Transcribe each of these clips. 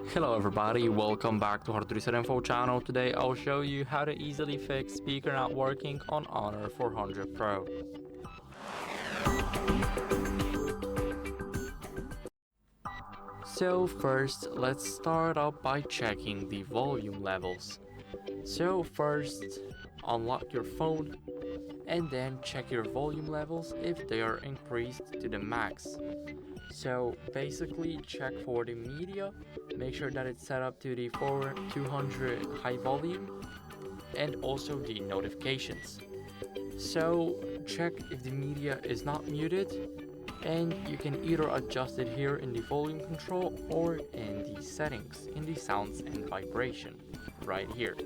Hello everybody, welcome back to HardReset.Info channel. Today I'll show you how to easily fix speaker not working on Honor 400 Pro. So first, let's start up by checking the volume levels. So first, unlock your phone and then check your volume levels if they are increased to the max. So basically check for the media, make sure that it's set up to the 200 high volume, and also the notifications. So check if the media is not muted, and you can either adjust it here in the volume control or in the settings, in the sounds and vibration, right here.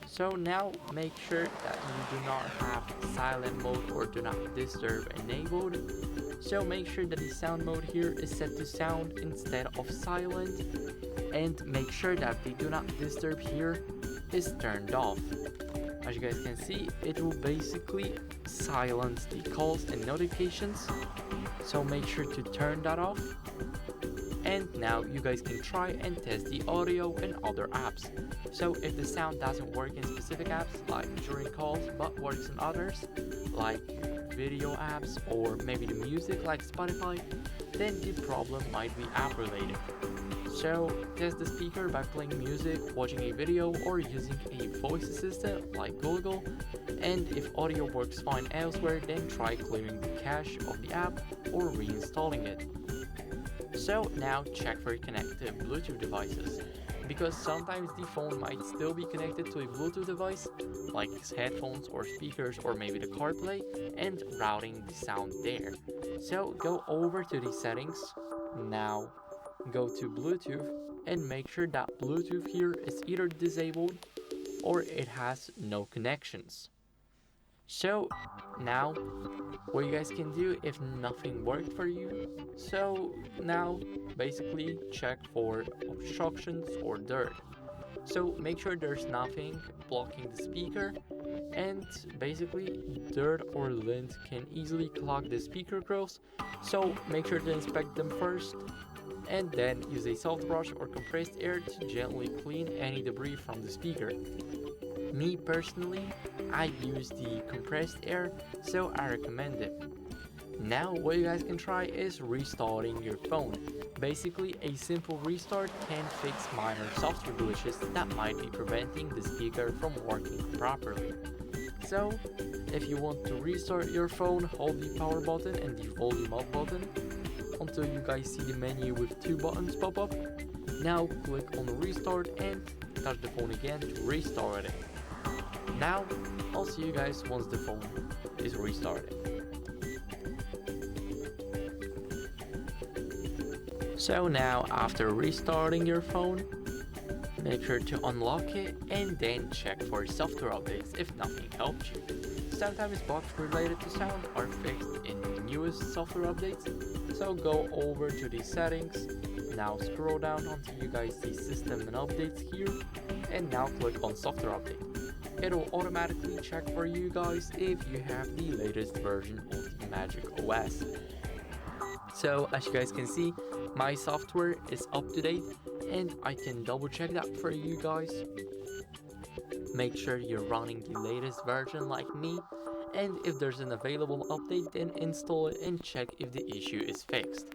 So now make sure that you do not have silent mode or do not disturb enabled. So make sure that the sound mode here is set to sound instead of silent, and make sure that the do not disturb here is turned off. As you guys can see, it will basically silence the calls and notifications, so make sure to turn that off. And now you guys can try and test the audio in other apps. So if the sound doesn't work in specific apps like during calls but works in others like video apps or maybe the music like Spotify, then the problem might be app related. So test the speaker by playing music, watching a video, or using a voice assistant like Google, and if audio works fine elsewhere, then try clearing the cache of the app or reinstalling it. So now check for connected Bluetooth devices, because sometimes the phone might still be connected to a Bluetooth device like headphones or speakers or maybe the CarPlay, and routing the sound there. So go over to the settings, now go to Bluetooth and make sure that Bluetooth here is either disabled or it has no connections. So now what you guys can do if nothing worked for you, so now basically check for obstructions or dirt. So make sure there's nothing blocking the speaker, and basically dirt or lint can easily clog the speaker grills, so make sure to inspect them first and then use a soft brush or compressed air to gently clean any debris from the speaker. Me personally, I use the compressed air, so I recommend it. Now what you guys can try is restarting your phone. Basically, a simple restart can fix minor software glitches that might be preventing the speaker from working properly. So if you want to restart your phone, hold the power button and the volume up button until you guys see the menu with two buttons pop up. Now click on restart and touch the phone again to restart it. Now I'll see you guys once the phone is restarted. So now after restarting your phone, make sure to unlock it and then check for software updates if nothing helped you. Sometimes bugs related to sound are fixed in the newest software updates, so go over to the settings, now scroll down until you guys see system and updates here, and now click on software update. It will automatically check for you guys if you have the latest version of the Magic OS. So as you guys can see, my software is up to date, and I can double check that for you guys. Make sure you're running the latest version like me, and if there's an available update, then install it and check if the issue is fixed.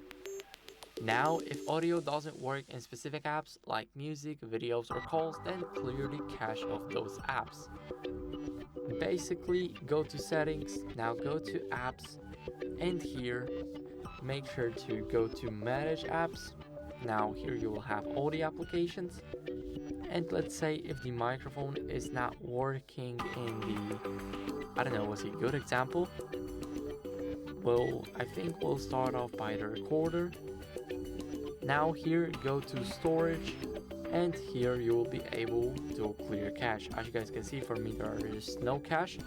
Now, if audio doesn't work in specific apps like music, videos, or calls, then clear the cache of those apps. Basically, go to settings, now go to apps, and here, make sure to go to manage apps. Now here you will have all the applications, and let's say if the microphone is not working in the, I don't know, what's a good example? Well, I think we'll start off by the recorder. Now here go to storage, and here you will be able to clear cache. As you guys can see, for me there is no cache,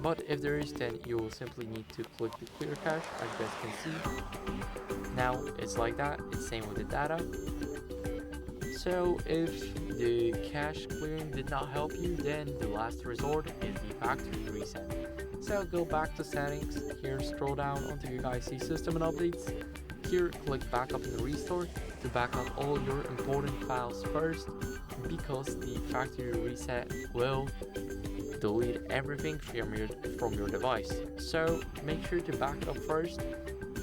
but if there is, then you will simply need to click the clear cache, as you guys can see. Now it's like that, it's same with the data. So if the cache clearing did not help you, then the last resort is the factory reset. So go back to settings, here scroll down until you guys see system and updates. Here click back up and restore, to back up all your important files first, because the factory reset will delete everything from your device. So make sure to back up first.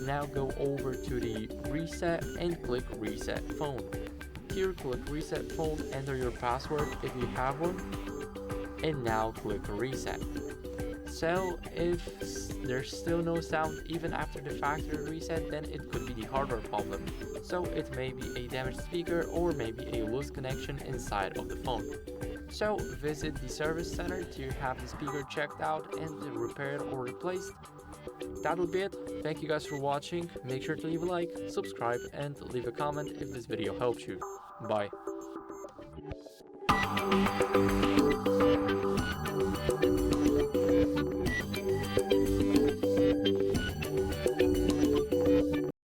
Now go over to the reset and click reset phone. Here click reset phone, enter your password if you have one, and now click reset. So if there's still no sound even after the factory reset, then it could be the hardware problem. So it may be a damaged speaker or maybe a loose connection inside of the phone. So visit the service center to have the speaker checked out and repaired or replaced. That'll be it. Thank you guys for watching. Make sure to leave a like, subscribe, and leave a comment if this video helped you. Bye.